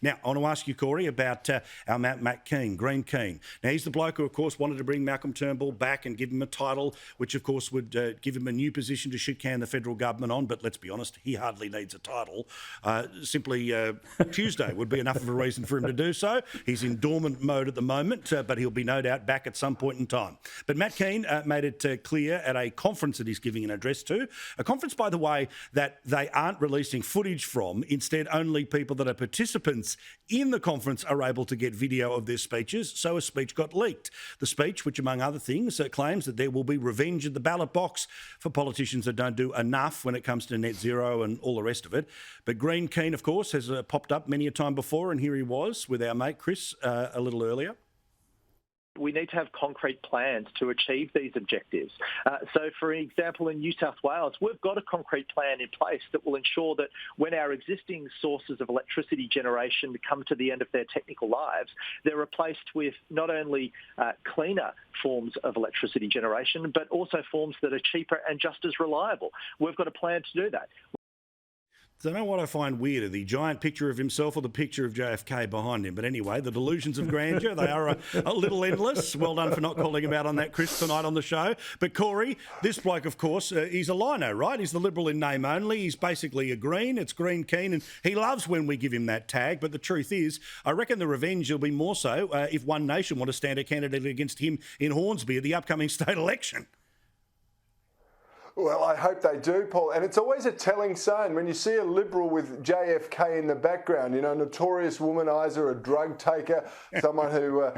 Now, I want to ask you, Corey, about our Matt Kean, Green Kean. Now, he's the bloke who, of course, wanted to bring Malcolm Turnbull back and give him a title, which, of course, would give him a new position to shit-can the federal government on. But let's be honest, he hardly needs a title. Tuesday would be enough of a reason for him to do so. He's in dormant mode at the moment, but he'll be no doubt back at some point in time. But Matt Kean made it clear at a conference that he's giving an address to, a conference, by the way, that they aren't releasing footage from. Instead, only people that are participants in the conference are able to get video of their speeches, so a speech got leaked. The speech, which among other things claims that there will be revenge at the ballot box for politicians that don't do enough when it comes to net zero and all the rest of it. But Green Kean, of course, has popped up many a time before, and here he was with our mate Chris a little earlier. We need to have concrete plans to achieve these objectives. So, for example, in New South Wales, we've got a concrete plan in place that will ensure that when our existing sources of electricity generation come to the end of their technical lives, they're replaced with not only cleaner forms of electricity generation, but also forms that are cheaper and just as reliable. We've got a plan to do that. I don't know what I find weirder, the giant picture of himself or the picture of JFK behind him. But anyway, the delusions of grandeur, they are a little endless. Well done for not calling him out on that, Chris, tonight on the show. But Corey, this bloke, of course, he's a lino, right? He's the Liberal in name only. He's basically a Green. It's Green Kean, and he loves when we give him that tag. But the truth is, I reckon the revenge will be more so if One Nation want to stand a candidate against him in Hornsby at the upcoming state election. Well, I hope they do, Paul. And it's always a telling sign when you see a Liberal with JFK in the background, you know, notorious womaniser, a drug taker, someone who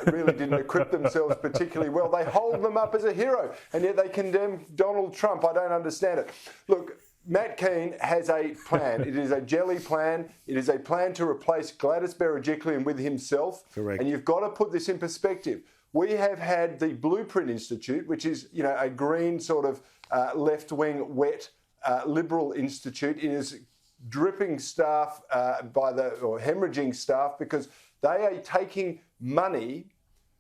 really didn't equip themselves particularly well. They hold them up as a hero, and yet they condemn Donald Trump. I don't understand it. Look, Matt Kean has a plan. It is a jelly plan. It is a plan to replace Gladys Berejiklian with himself. Correct. And you've got to put this in perspective. We have had the Blueprint Institute, which is, you know, a green sort of left-wing, wet Liberal institute. It is dripping staff or hemorrhaging staff because they are taking money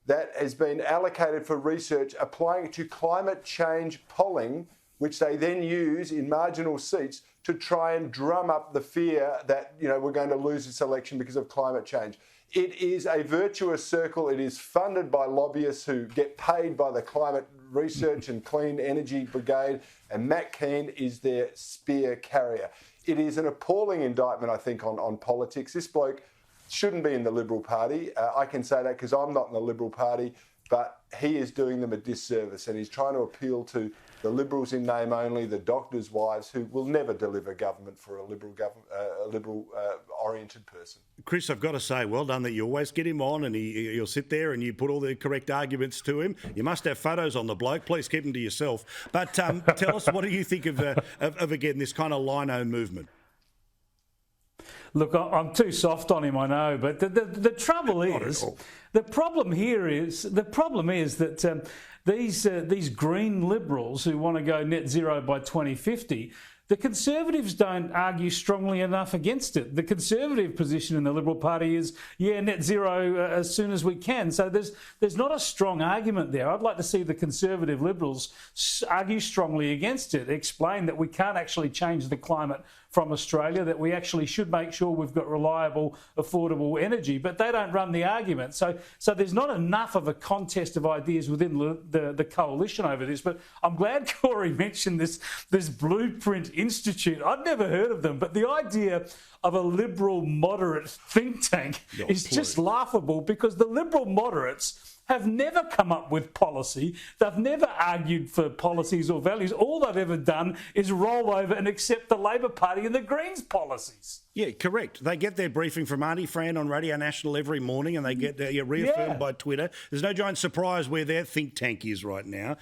that has been allocated for research, applying it to climate change polling, which they then use in marginal seats to try and drum up the fear that, you know, we're going to lose this election because of climate change. It is a virtuous circle. It is funded by lobbyists who get paid by the Climate Research and Clean Energy Brigade, and Matt Kean is their spear carrier. It is an appalling indictment, I think, on politics. This bloke shouldn't be in the Liberal Party. I can say that because I'm not in the Liberal Party, but he is doing them a disservice, and he's trying to appeal to the Liberals in name only, the doctors' wives, who will never deliver government for a Liberal-oriented person. Chris, I've got to say, well done that you always get him on and he'll sit there and you put all the correct arguments to him. You must have photos on the bloke. Please keep them to yourself. But tell us, what do you think of again, this kind of lino movement? Look, I'm too soft on him, I know, but the trouble is, the problem is that these Green Liberals who want to go net zero by 2050, the Conservatives don't argue strongly enough against it. The Conservative position in the Liberal Party is, net zero as soon as we can. So there's not a strong argument there. I'd like to see the Conservative Liberals argue strongly against it, explain that we can't actually change the climate from Australia, that we actually should make sure we've got reliable, affordable energy, but they don't run the argument. So there's not enough of a contest of ideas within the coalition over this. But I'm glad Corey mentioned this Blueprint Institute. I'd never heard of them, but the idea of a Liberal moderate think tank is just laughable, because the Liberal moderates have never come up with policy. They've never argued for policies or values. All they've ever done is roll over and accept the Labor Party and the Greens policies. Yeah, correct. They get their briefing from Auntie Fran on Radio National every morning, and they get reaffirmed by Twitter. There's no giant surprise where their think tank is right now.